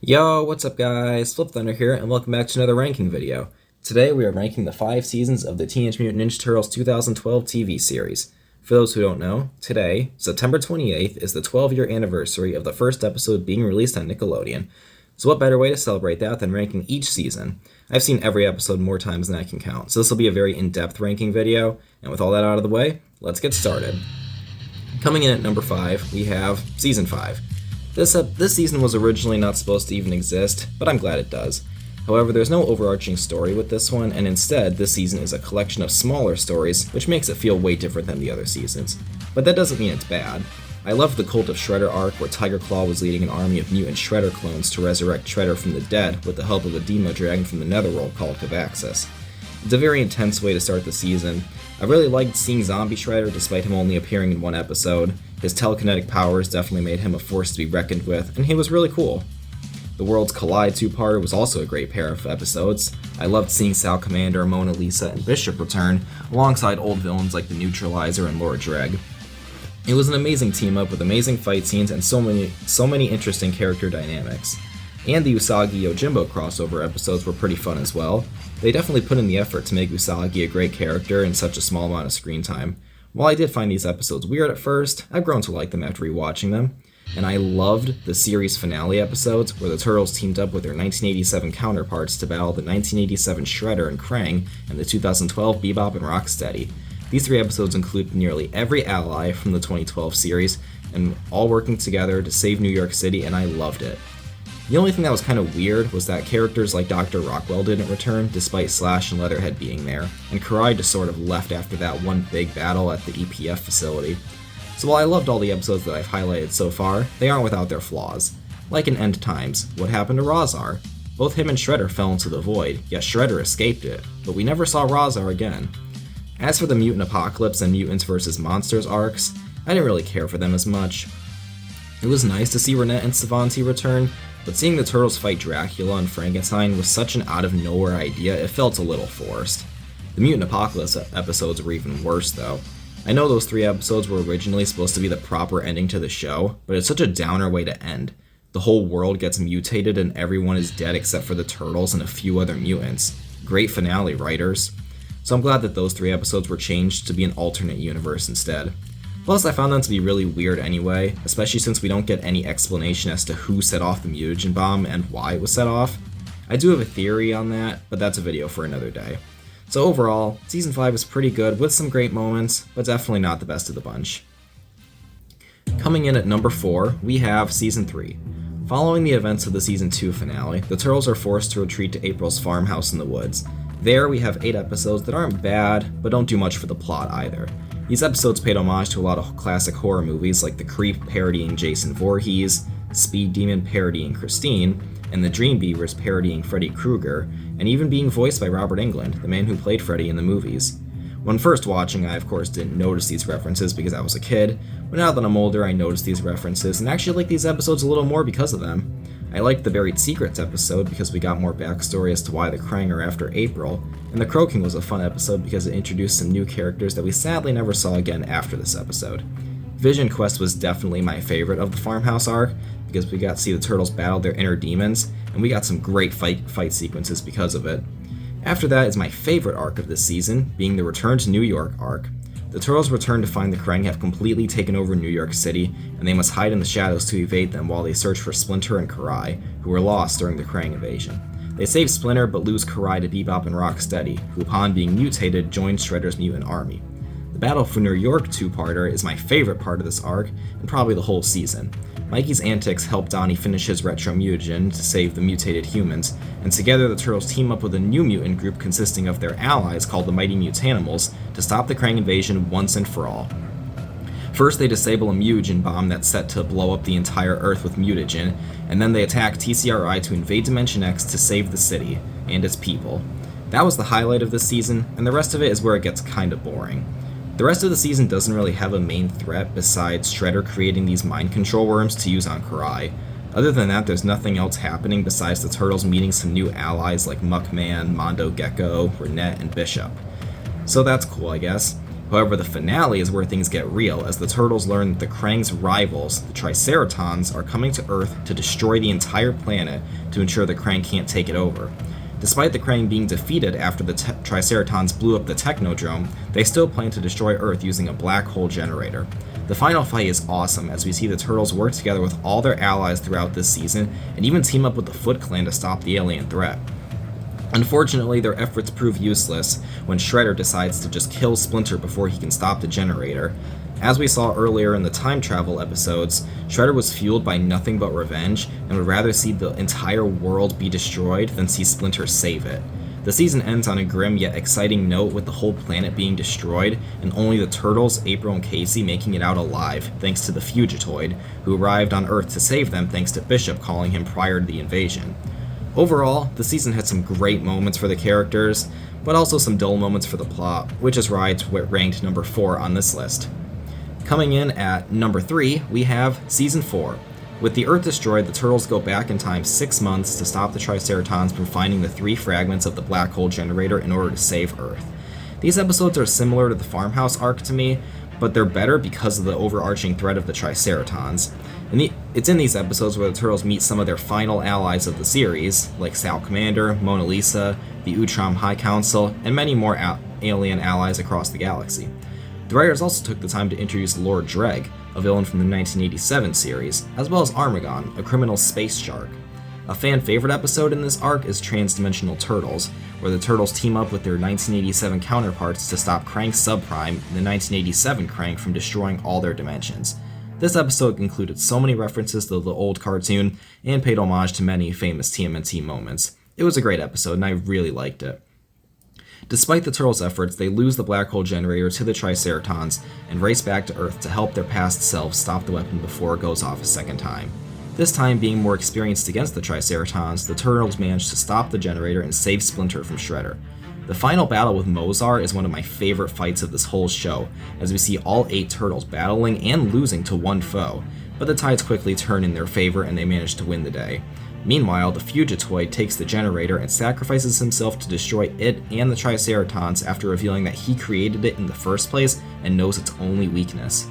Yo, what's up guys? Flip Thunder here, and welcome back to another ranking video. Today we are ranking the 5 seasons of the Teenage Mutant Ninja Turtles 2012 TV series. For those who don't know, today, September 28th, is the 12-year anniversary of the first episode being released on Nickelodeon. So what better way to celebrate that than ranking each season? I've seen every episode more times than I can count, so this will be a very in-depth ranking video, and with all that out of the way, let's get started. Coming in at number 5, we have Season 5. This season was originally not supposed to even exist, but I'm glad it does. However, there's no overarching story with this one, and instead, this season is a collection of smaller stories, which makes it feel way different than the other seasons. But that doesn't mean it's bad. I loved the Cult of Shredder arc, where Tiger Claw was leading an army of mutant Shredder clones to resurrect Shredder from the dead with the help of a demo dragon from the Netherworld called Cavaxis. It's a very intense way to start the season. I really liked seeing Zombie Shredder despite him only appearing in one episode. His telekinetic powers definitely made him a force to be reckoned with, and he was really cool. The Worlds Collide two-parter was also a great pair of episodes. I loved seeing Sal Commander, Mona Lisa, and Bishop return, alongside old villains like the Neutralizer and Lord Dreg. It was an amazing team-up with amazing fight scenes and so many interesting character dynamics. And the Usagi Yojimbo crossover episodes were pretty fun as well. They definitely put in the effort to make Usagi a great character in such a small amount of screen time. While I did find these episodes weird at first, I've grown to like them after rewatching them. And I loved the series finale episodes where the Turtles teamed up with their 1987 counterparts to battle the 1987 Shredder and Krang and the 2012 Bebop and Rocksteady. These 3 episodes include nearly every ally from the 2012 series, and all working together to save New York City, and I loved it. The only thing that was kind of weird was that characters like Dr. Rockwell didn't return, despite Slash and Leatherhead being there, and Karai just sort of left after that one big battle at the EPF facility. So while I loved all the episodes that I've highlighted so far, they aren't without their flaws. Like in End Times, what happened to Razar? Both him and Shredder fell into the void, yet Shredder escaped it, but we never saw Razar again. As for the Mutant Apocalypse and Mutants vs. Monsters arcs, I didn't really care for them as much. It was nice to see Renette and Savanti return, but seeing the Turtles fight Dracula and Frankenstein was such an out-of-nowhere idea, it felt a little forced. The Mutant Apocalypse episodes were even worse, though. I know those 3 episodes were originally supposed to be the proper ending to the show, but it's such a downer way to end. The whole world gets mutated and everyone is dead except for the Turtles and a few other mutants. Great finale, writers. So I'm glad that those 3 episodes were changed to be an alternate universe instead. Plus, I found them to be really weird anyway, especially since we don't get any explanation as to who set off the mutagen bomb and why it was set off. I do have a theory on that, but that's a video for another day. So overall, Season 5 is pretty good with some great moments, but definitely not the best of the bunch. Coming in at number 4, we have Season 3. Following the events of the Season 2 finale, the Turtles are forced to retreat to April's farmhouse in the woods. There, we have 8 episodes that aren't bad, but don't do much for the plot either. These episodes paid homage to a lot of classic horror movies like The Creep parodying Jason Voorhees, Speed Demon parodying Christine, and The Dream Beavers parodying Freddy Krueger, and even being voiced by Robert Englund, the man who played Freddy in the movies. When first watching, I of course didn't notice these references because I was a kid, but now that I'm older I noticed these references and actually like these episodes a little more because of them. I liked the Buried Secrets episode because we got more backstory as to why the Krang are after April, and the Croaking was a fun episode because it introduced some new characters that we sadly never saw again after this episode. Vision Quest was definitely my favorite of the Farmhouse arc, because we got to see the Turtles battle their inner demons, and we got some great fight sequences because of it. After that is my favorite arc of this season, being the Return to New York arc. The Turtles return to find the Krang have completely taken over New York City, and they must hide in the shadows to evade them while they search for Splinter and Karai, who were lost during the Krang invasion. They save Splinter but lose Karai to Bebop and Rocksteady, who upon being mutated joined Shredder's mutant army. The Battle for New York two-parter is my favorite part of this arc, and probably the whole season. Mikey's antics help Donnie finish his retro mutagen to save the mutated humans, and together the Turtles team up with a new mutant group consisting of their allies called the Mighty Mutanimals to stop the Krang invasion once and for all. First, they disable a mutagen bomb that's set to blow up the entire Earth with mutagen, and then they attack TCRI to invade Dimension X to save the city and its people. That was the highlight of this season, and the rest of it is where it gets kinda boring. The rest of the season doesn't really have a main threat besides Shredder creating these mind control worms to use on Karai. Other than that, there's nothing else happening besides the Turtles meeting some new allies like Muckman, Mondo Gecko, Renette, and Bishop. So that's cool, I guess. However, the finale is where things get real, as the Turtles learn that the Krang's rivals, the Triceratons, are coming to Earth to destroy the entire planet to ensure the Krang can't take it over. Despite the Krang being defeated after the Triceratons blew up the Technodrome, they still plan to destroy Earth using a black hole generator. The final fight is awesome, as we see the Turtles work together with all their allies throughout this season, and even team up with the Foot Clan to stop the alien threat. Unfortunately, their efforts prove useless when Shredder decides to just kill Splinter before he can stop the generator. As we saw earlier in the time travel episodes, Shredder was fueled by nothing but revenge and would rather see the entire world be destroyed than see Splinter save it. The season ends on a grim yet exciting note with the whole planet being destroyed and only the Turtles, April, and Casey making it out alive thanks to the Fugitoid, who arrived on Earth to save them thanks to Bishop calling him prior to the invasion. Overall, the season had some great moments for the characters, but also some dull moments for the plot, which is why it's ranked number 4 on this list. Coming in at number 3, we have Season 4. With the Earth destroyed, the Turtles go back in time 6 months to stop the Triceratons from finding the 3 fragments of the black hole generator in order to save Earth. These episodes are similar to the Farmhouse arc to me, but they're better because of the overarching threat of the Triceratons. It's in these episodes where the Turtles meet some of their final allies of the series, like Sal Commander, Mona Lisa, the Utrom High Council, and many more alien allies across the galaxy. The writers also took the time to introduce Lord Dreg, a villain from the 1987 series, as well as Armagon, a criminal space shark. A fan favorite episode in this arc is Transdimensional Turtles, where the Turtles team up with their 1987 counterparts to stop Krang Subprime and the 1987 Krang from destroying all their dimensions. This episode included so many references to the old cartoon and paid homage to many famous TMNT moments. It was a great episode and I really liked it. Despite the Turtles' efforts, they lose the black hole generator to the Triceratons and race back to Earth to help their past selves stop the weapon before it goes off a second time. This time, being more experienced against the Triceratons, the Turtles manage to stop the generator and save Splinter from Shredder. The final battle with Mozart is one of my favorite fights of this whole show, as we see all 8 Turtles battling and losing to one foe, but the tides quickly turn in their favor and they manage to win the day. Meanwhile, the Fugitoid takes the generator and sacrifices himself to destroy it and the Triceratons after revealing that he created it in the first place and knows its only weakness.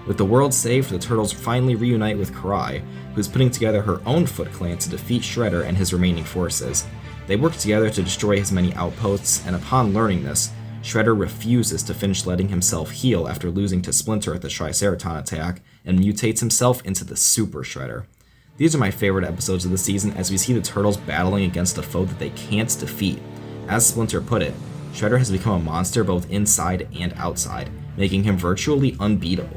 With the world saved, the Turtles finally reunite with Karai, who's putting together her own Foot Clan to defeat Shredder and his remaining forces. They work together to destroy his many outposts, and upon learning this, Shredder refuses to finish letting himself heal after losing to Splinter at the Triceraton attack, and mutates himself into the Super Shredder. These are my favorite episodes of the season as we see the Turtles battling against a foe that they can't defeat. As Splinter put it, Shredder has become a monster both inside and outside, making him virtually unbeatable.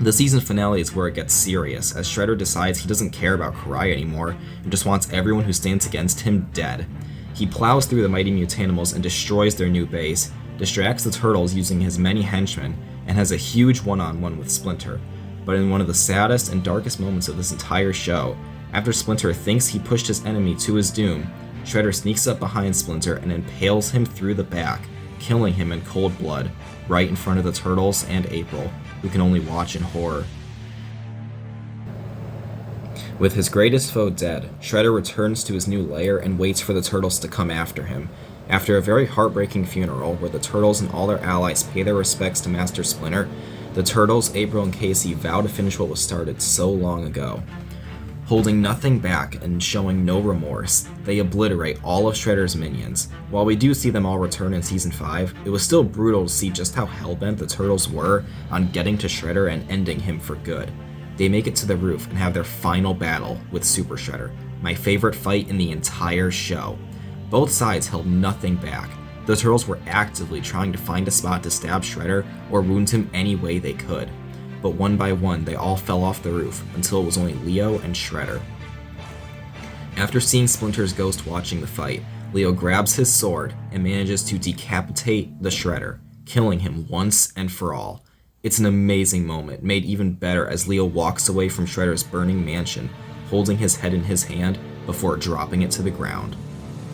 The season finale is where it gets serious, as Shredder decides he doesn't care about Karai anymore and just wants everyone who stands against him dead. He plows through the mighty Mutanimals and destroys their new base, distracts the Turtles using his many henchmen, and has a huge one-on-one with Splinter. But in one of the saddest and darkest moments of this entire show, after Splinter thinks he pushed his enemy to his doom, Shredder sneaks up behind Splinter and impales him through the back, killing him in cold blood, right in front of the Turtles and April, who can only watch in horror. With his greatest foe dead, Shredder returns to his new lair and waits for the Turtles to come after him. After a very heartbreaking funeral where the Turtles and all their allies pay their respects to Master Splinter, the Turtles, April, and Casey vow to finish what was started so long ago. Holding nothing back and showing no remorse, they obliterate all of Shredder's minions. While we do see them all return in Season 5, it was still brutal to see just how hellbent the Turtles were on getting to Shredder and ending him for good. They make it to the roof and have their final battle with Super Shredder, my favorite fight in the entire show. Both sides held nothing back. The Turtles were actively trying to find a spot to stab Shredder or wound him any way they could. But one by one, they all fell off the roof until it was only Leo and Shredder. After seeing Splinter's ghost watching the fight, Leo grabs his sword and manages to decapitate the Shredder, killing him once and for all. It's an amazing moment, made even better as Leo walks away from Shredder's burning mansion, holding his head in his hand before dropping it to the ground.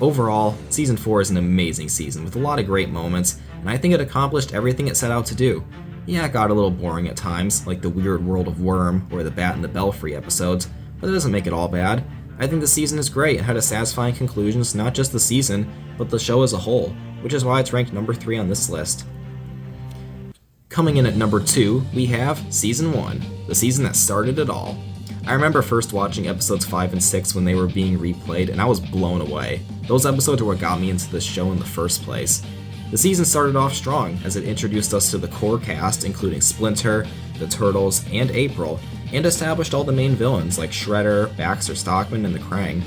Overall, Season 4 is an amazing season with a lot of great moments, and I think it accomplished everything it set out to do. Yeah, it got a little boring at times, like the Weird World of Worm or the Bat and the Belfry episodes, but it doesn't make it all bad. I think the season is great and had a satisfying conclusion to not just the season, but the show as a whole, which is why it's ranked number 3 on this list. Coming in at number 2, we have Season 1, the season that started it all. I remember first watching episodes 5 and 6 when they were being replayed, and I was blown away. Those episodes were what got me into the show in the first place. The season started off strong, as it introduced us to the core cast, including Splinter, the Turtles, and April, and established all the main villains like Shredder, Baxter Stockman, and the Krang.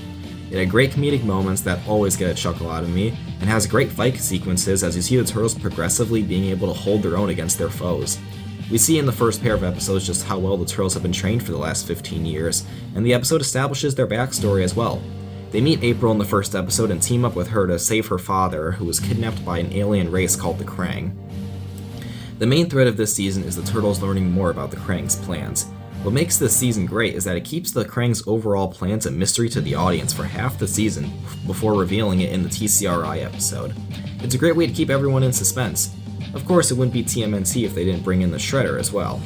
It had great comedic moments that always get a chuckle out of me, and has great fight sequences as you see the Turtles progressively being able to hold their own against their foes. We see in the first pair of episodes just how well the Turtles have been trained for the last 15 years, and the episode establishes their backstory as well. They meet April in the first episode and team up with her to save her father, who was kidnapped by an alien race called the Krang. The main thread of this season is the Turtles learning more about the Krang's plans. What makes this season great is that it keeps the Krang's overall plans a mystery to the audience for half the season before revealing it in the TCRI episode. It's a great way to keep everyone in suspense. Of course, it wouldn't be TMNT if they didn't bring in the Shredder as well.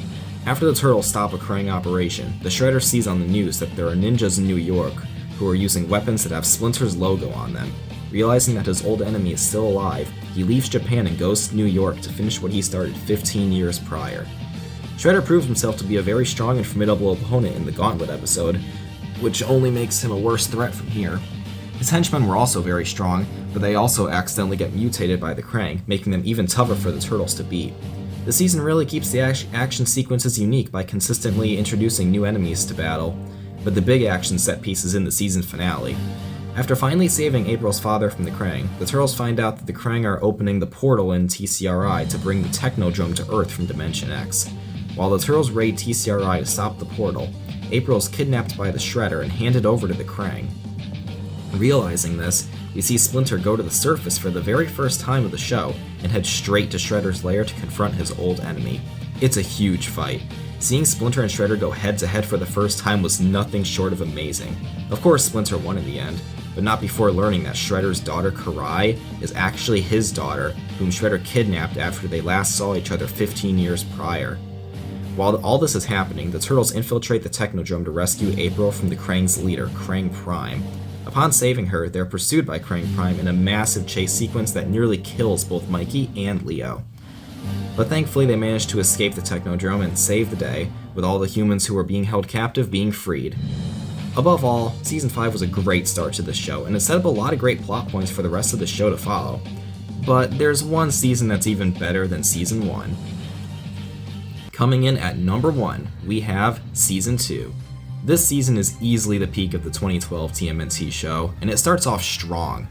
After the Turtles stop a Krang operation, the Shredder sees on the news that there are ninjas in New York who are using weapons that have Splinter's logo on them. Realizing that his old enemy is still alive, he leaves Japan and goes to New York to finish what he started 15 years prior. Shredder proves himself to be a very strong and formidable opponent in the Gauntlet episode, which only makes him a worse threat from here. His henchmen were also very strong, but they also accidentally get mutated by the Krang, making them even tougher for the Turtles to beat. The season really keeps the action sequences unique by consistently introducing new enemies to battle, but the big action set piece is in the season finale. After finally saving April's father from the Krang, the Turtles find out that the Krang are opening the portal in TCRI to bring the Technodrome to Earth from Dimension X. While the Turtles raid TCRI to stop the portal, April is kidnapped by the Shredder and handed over to the Krang. Realizing this, we see Splinter go to the surface for the very first time of the show and head straight to Shredder's lair to confront his old enemy. It's a huge fight. Seeing Splinter and Shredder go head-to-head for the first time was nothing short of amazing. Of course, Splinter won in the end, but not before learning that Shredder's daughter Karai is actually his daughter, whom Shredder kidnapped after they last saw each other 15 years prior. While all this is happening, the Turtles infiltrate the Technodrome to rescue April from the Krang's leader, Krang Prime. Upon saving her, they're pursued by Krang Prime in a massive chase sequence that nearly kills both Mikey and Leo. But thankfully they manage to escape the Technodrome and save the day, with all the humans who were being held captive being freed. Above all, Season 5 was a great start to the show, and it set up a lot of great plot points for the rest of the show to follow. But there's one season that's even better than Season 1. Coming in at number 1, we have Season 2. This season is easily the peak of the 2012 TMNT show, and it starts off strong.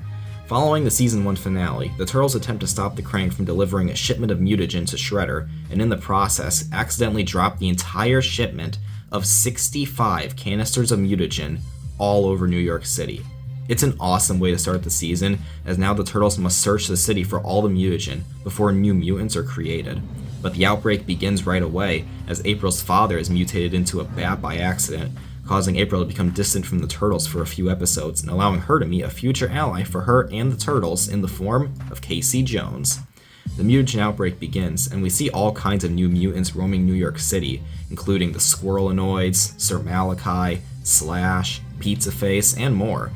Following the Season 1 finale, the Turtles attempt to stop the Krang from delivering a shipment of mutagen to Shredder, and in the process, accidentally drop the entire shipment of 65 canisters of mutagen all over New York City. It's an awesome way to start the season, as now the Turtles must search the city for all the mutagen before new mutants are created. But the outbreak begins right away, as April's father is mutated into a bat by accident, causing April to become distant from the Turtles for a few episodes and allowing her to meet a future ally for her and the Turtles in the form of Casey Jones. The mutagen outbreak begins, and we see all kinds of new mutants roaming New York City, including the Squirrelanoids, Sir Malachi, Slash, Pizza Face, and more.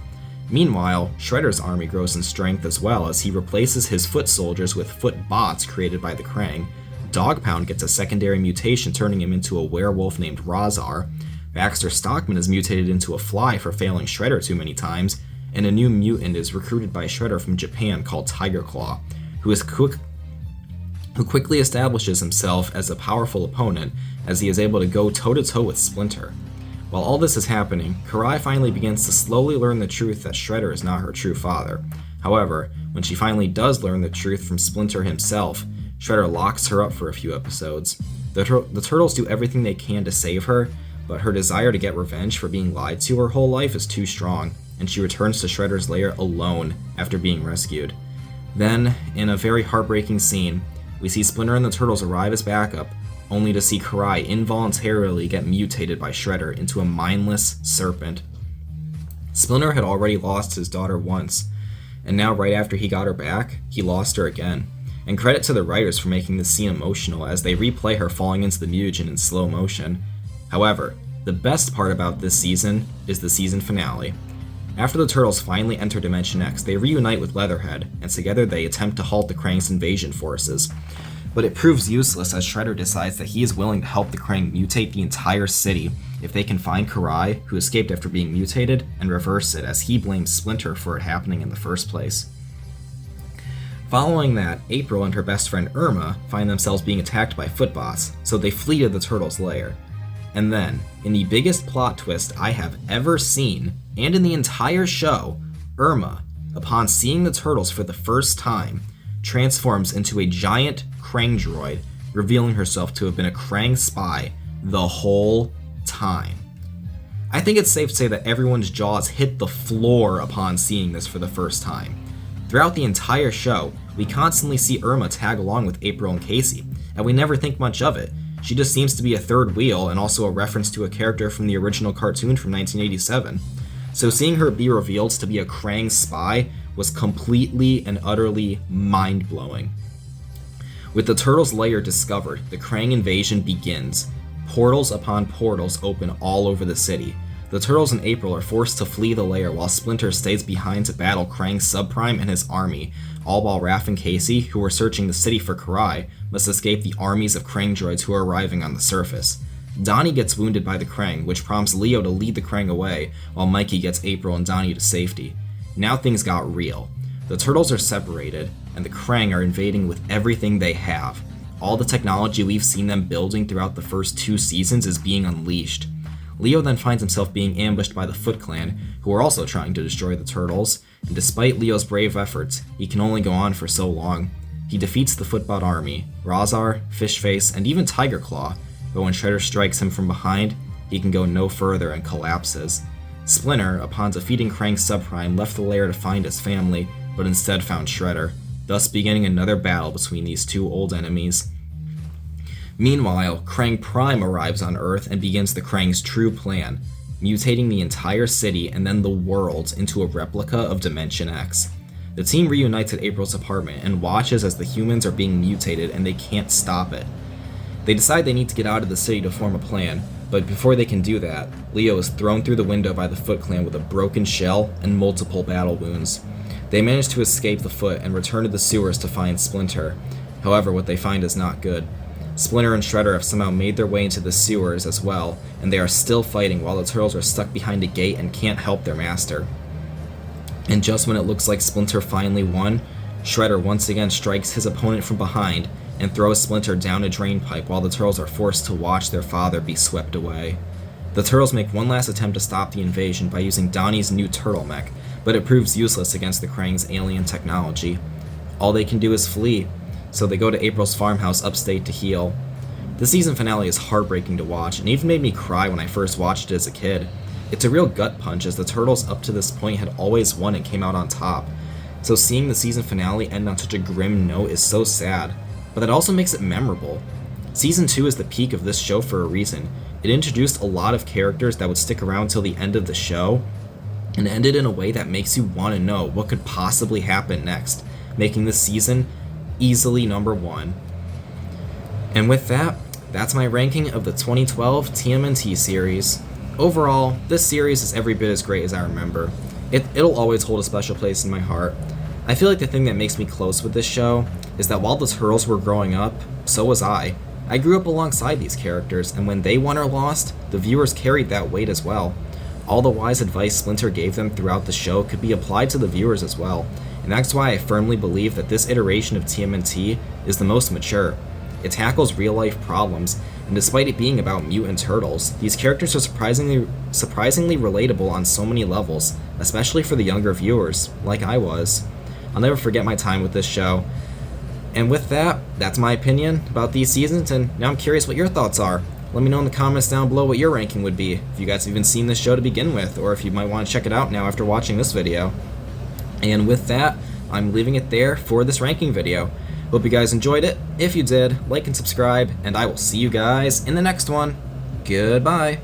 Meanwhile, Shredder's army grows in strength as well as he replaces his foot soldiers with foot bots created by the Krang. Dogpound gets a secondary mutation, turning him into a werewolf named Razar. Baxter Stockman is mutated into a fly for failing Shredder too many times, and a new mutant is recruited by Shredder from Japan called Tiger Claw, who quickly establishes himself as a powerful opponent as he is able to go toe-to-toe with Splinter. While all this is happening, Karai finally begins to slowly learn the truth that Shredder is not her true father. However, when she finally does learn the truth from Splinter himself, Shredder locks her up for a few episodes. The Turtles do everything they can to save her, but her desire to get revenge for being lied to her whole life is too strong, and she returns to Shredder's lair alone after being rescued. Then, in a very heartbreaking scene, we see Splinter and the Turtles arrive as backup, only to see Karai involuntarily get mutated by Shredder into a mindless serpent. Splinter had already lost his daughter once, and now right after he got her back, he lost her again. And credit to the writers for making this scene emotional as they replay her falling into the mutagen in slow motion. However, the best part about this season is the season finale. After the Turtles finally enter Dimension X, they reunite with Leatherhead, and together they attempt to halt the Krang's invasion forces. but it proves useless as Shredder decides that he is willing to help the Krang mutate the entire city if they can find Karai, who escaped after being mutated, and reverse it, as he blames Splinter for it happening in the first place. Following that, April and her best friend Irma find themselves being attacked by Footbots, so they flee to the Turtles' lair. And then, in the biggest plot twist I have ever seen, and in the entire show, Irma, upon seeing the Turtles for the first time, transforms into a giant Krang droid, revealing herself to have been a Krang spy the whole time. I think it's safe to say that everyone's jaws hit the floor upon seeing this for the first time. Throughout the entire show, we constantly see Irma tag along with April and Casey, and we never think much of it. She just seems to be a third wheel and also a reference to a character from the original cartoon from 1987. So seeing her be revealed to be a Krang spy was completely and utterly mind-blowing. With the Turtles' lair discovered, the Krang invasion begins. Portals upon portals open all over the city. The Turtles and April are forced to flee the lair while Splinter stays behind to battle Krang Subprime and his army, all while Raph and Casey, who are searching the city for Karai, must escape the armies of Krang droids who are arriving on the surface. Donnie gets wounded by the Krang, which prompts Leo to lead the Krang away, while Mikey gets April and Donnie to safety. Now things got real. The Turtles are separated, and the Krang are invading with everything they have. All the technology we've seen them building throughout the first 2 seasons is being unleashed. Leo then finds himself being ambushed by the Foot Clan, who are also trying to destroy the Turtles, and despite Leo's brave efforts, he can only go on for so long. He defeats the Footbot army, Razar, Fishface, and even Tiger Claw, but when Shredder strikes him from behind, he can go no further and collapses. Splinter, upon defeating Krang Subprime, left the lair to find his family, but instead found Shredder, thus beginning another battle between these 2 old enemies. Meanwhile, Krang Prime arrives on Earth and begins the Krang's true plan, mutating the entire city and then the world into a replica of Dimension X. The team reunites at April's apartment and watches as the humans are being mutated and they can't stop it. They decide they need to get out of the city to form a plan, but before they can do that, Leo is thrown through the window by the Foot Clan with a broken shell and multiple battle wounds. They manage to escape the Foot and return to the sewers to find Splinter. However, what they find is not good. Splinter and Shredder have somehow made their way into the sewers as well, and they are still fighting while the Turtles are stuck behind a gate and can't help their master. And just when it looks like Splinter finally won, Shredder once again strikes his opponent from behind and throws Splinter down a drain pipe while the Turtles are forced to watch their father be swept away. The Turtles make one last attempt to stop the invasion by using Donnie's new turtle mech, but it proves useless against the Krang's alien technology. All they can do is flee, so they go to April's farmhouse upstate to heal. The season finale is heartbreaking to watch, and even made me cry when I first watched it as a kid. It's a real gut punch, as the Turtles up to this point had always won and came out on top. So seeing the season finale end on such a grim note is so sad, but that also makes it memorable. Season 2 is the peak of this show for a reason. It introduced a lot of characters that would stick around till the end of the show, and ended in a way that makes you want to know what could possibly happen next, making this season easily number 1. And with that, that's my ranking of the 2012 TMNT series. Overall, this series is every bit as great as I remember. It'll always hold a special place in my heart. I feel like the thing that makes me close with this show is that while the Turtles were growing up, so was I. I grew up alongside these characters, and when they won or lost, the viewers carried that weight as well. All the wise advice Splinter gave them throughout the show could be applied to the viewers as well, and that's why I firmly believe that this iteration of TMNT is the most mature. It tackles real-life problems, and despite it being about mutant turtles, these characters are surprisingly relatable on so many levels, especially for the younger viewers, like I was. I'll never forget my time with this show. And with that, that's my opinion about these seasons, and now I'm curious what your thoughts are. Let me know in the comments down below what your ranking would be, if you guys have even seen this show to begin with, or if you might want to check it out now after watching this video. And with that, I'm leaving it there for this ranking video. Hope you guys enjoyed it. If you did, like and subscribe, and I will see you guys in the next one. Goodbye.